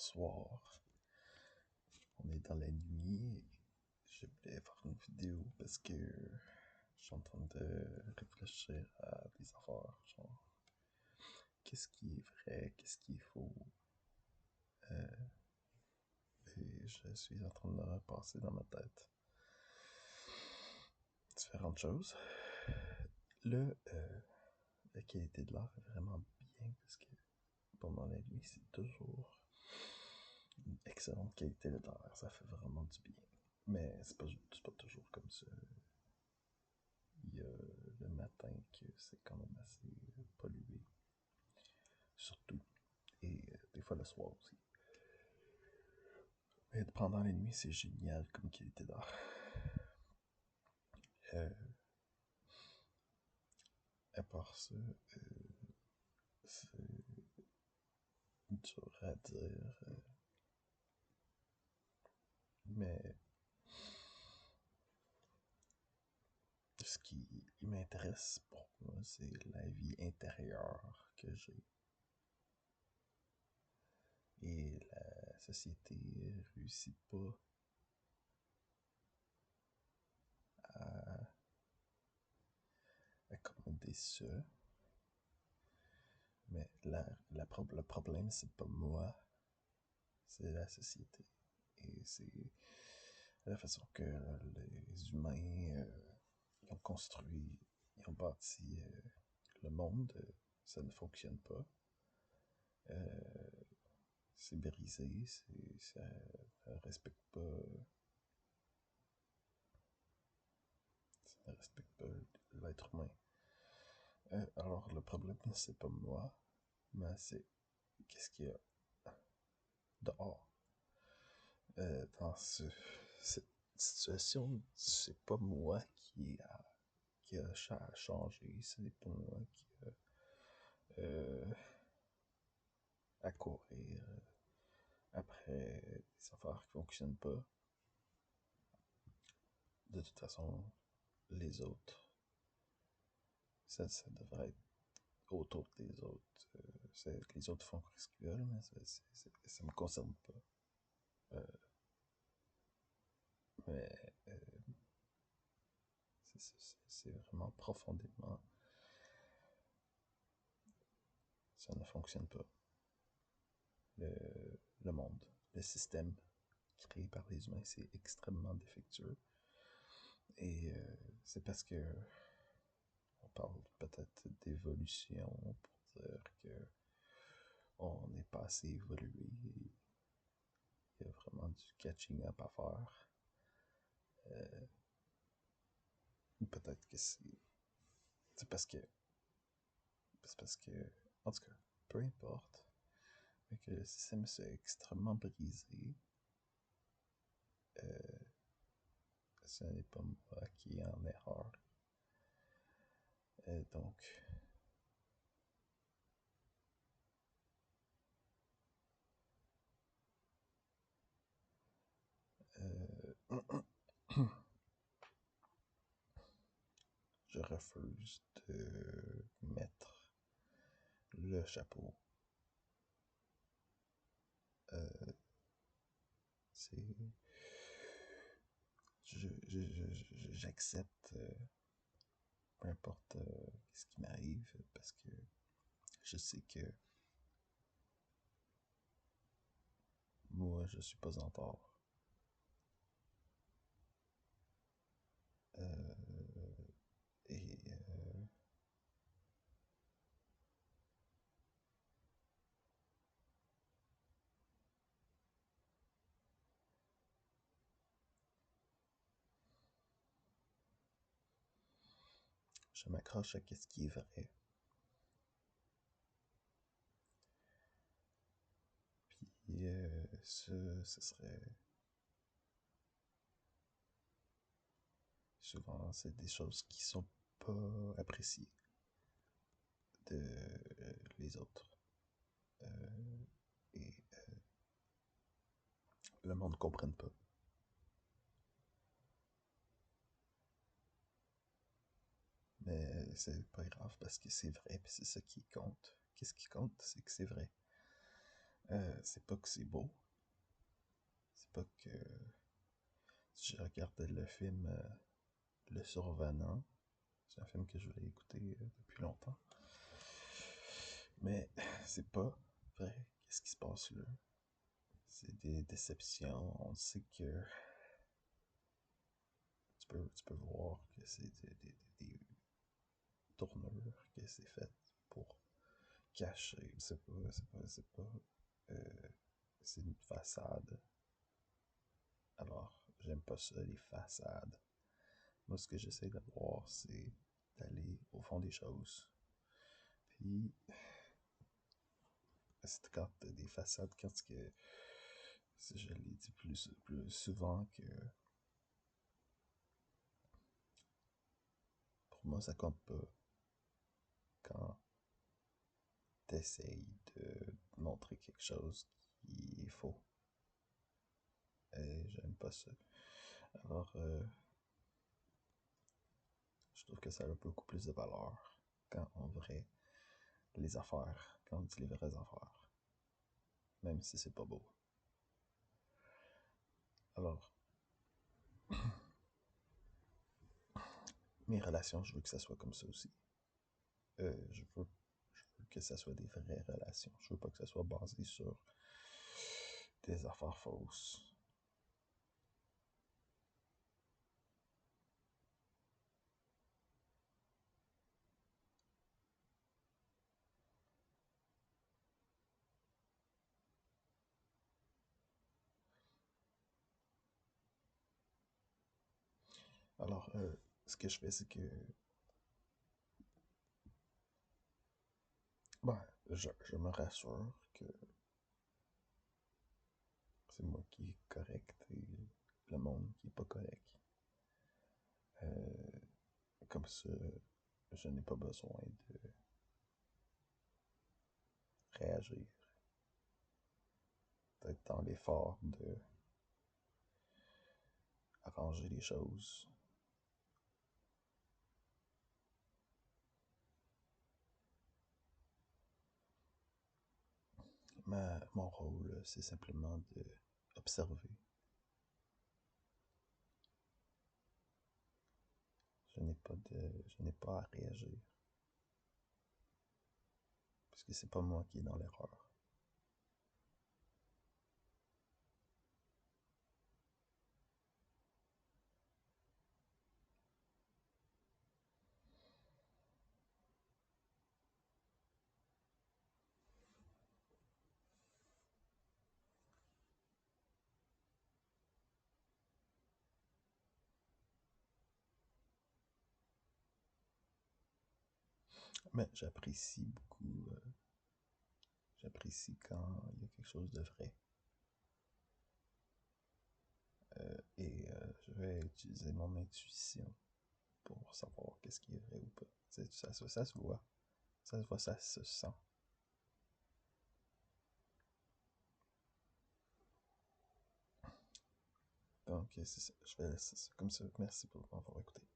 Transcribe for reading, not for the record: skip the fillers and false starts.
Bonsoir. On est dans la nuit et je voulais faire une vidéo parce que je suis en train de réfléchir à des affaires, genre qu'est-ce qui est vrai, qu'est-ce qui est faux. Et je suis en train de repasser dans ma tête différentes choses. La qualité de l'air est vraiment bien parce que pendant la nuit, c'est toujours une excellente qualité de l'air. Ça fait vraiment du bien. Mais c'est pas toujours comme ça. Il y a le matin que c'est quand même assez pollué, surtout. Et des fois le soir aussi. Mais pendant la nuit, c'est génial comme qualité d'air. Euh, à part ça, c'est dur à dire. Mais ce qui m'intéresse pour moi, c'est la vie intérieure que j'ai. Et la société réussit pas à accommoder ça. Mais le problème, c'est pas moi, c'est la société. Et c'est la façon que les humains ils ont construit, ils ont bâti le monde. Ça ne fonctionne pas. C'est brisé, ça ne respecte pas, ça ne respecte pas l'être humain. Alors le problème, c'est pas moi, mais c'est qu'est-ce qu'il y a dehors. Dans cette situation, c'est pas moi qui a changé, c'est pas moi qui a à courir après des affaires qui fonctionnent pas. De toute façon, les autres, ça devrait être autour des autres. Les autres font ce qu'ils veulent, mais ça me concerne pas. Mais c'est vraiment profondément, ça ne fonctionne pas. Le monde, le système créé par les humains, c'est extrêmement défectueux. Et c'est parce que on parle peut-être d'évolution pour dire que on n'est pas assez évolué. Il y a vraiment du catching up à faire. Ou peut-être que c'est parce que, en tout cas, peu importe, mais que le système s'est extrêmement brisé. Ce n'est pas moi qui est en erreur. Donc, je refuse de mettre le chapeau. C'est, j'accepte peu importe ce qui m'arrive parce que je sais que moi je suis pas en tort. Et je m'accroche à ce qui est vrai. Puis ce serait souvent c'est des choses qui sont pas appréciées de les autres. Et le monde ne comprenne pas. Mais c'est pas grave parce que c'est vrai, puis c'est ça qui compte. Qu'est-ce qui compte, c'est que c'est vrai. C'est pas que c'est beau, c'est pas que si je regarde le film Le Survenant, c'est un film que je voulais écouter depuis longtemps, mais c'est pas vrai. Qu'est-ce qui se passe là? C'est des déceptions. On sait que tu peux voir que c'est des tournures, que c'est fait pour cacher. Euh, c'est une façade. Alors, j'aime pas ça, les façades. Moi, ce que j'essaie de voir, c'est d'aller au fond des choses. Puis, c'est quand t'as des façades, quand que, je l'ai dit plus souvent que pour moi, ça compte pas quand t'essayes de montrer quelque chose qui est faux. Et j'aime pas ça. Alors, je trouve que ça a beaucoup plus de valeur quand on vrai les affaires, quand on dit les vraies affaires, même si c'est pas beau. Alors, mes relations, je veux que ça soit comme ça aussi. Je veux que ça soit des vraies relations. Je veux pas que ça soit basé sur des affaires fausses. Alors, ce que je fais, c'est que, ben, je me rassure que c'est moi qui est correct et le monde qui est pas correct. Euh, Comme ça, je n'ai pas besoin de réagir, d'être dans l'effort de arranger les choses. Mon rôle, c'est simplement de observer. Je n'ai pas à réagir, puisque c'est pas moi qui est dans l'erreur. Mais j'apprécie beaucoup, j'apprécie quand il y a quelque chose de vrai. Et je vais utiliser mon intuition pour savoir qu'est-ce qui est vrai ou pas. Ça se voit. Ça se voit, ça se sent. Donc, c'est ça. Je vais laisser ça comme ça. Merci pour m'avoir écouté.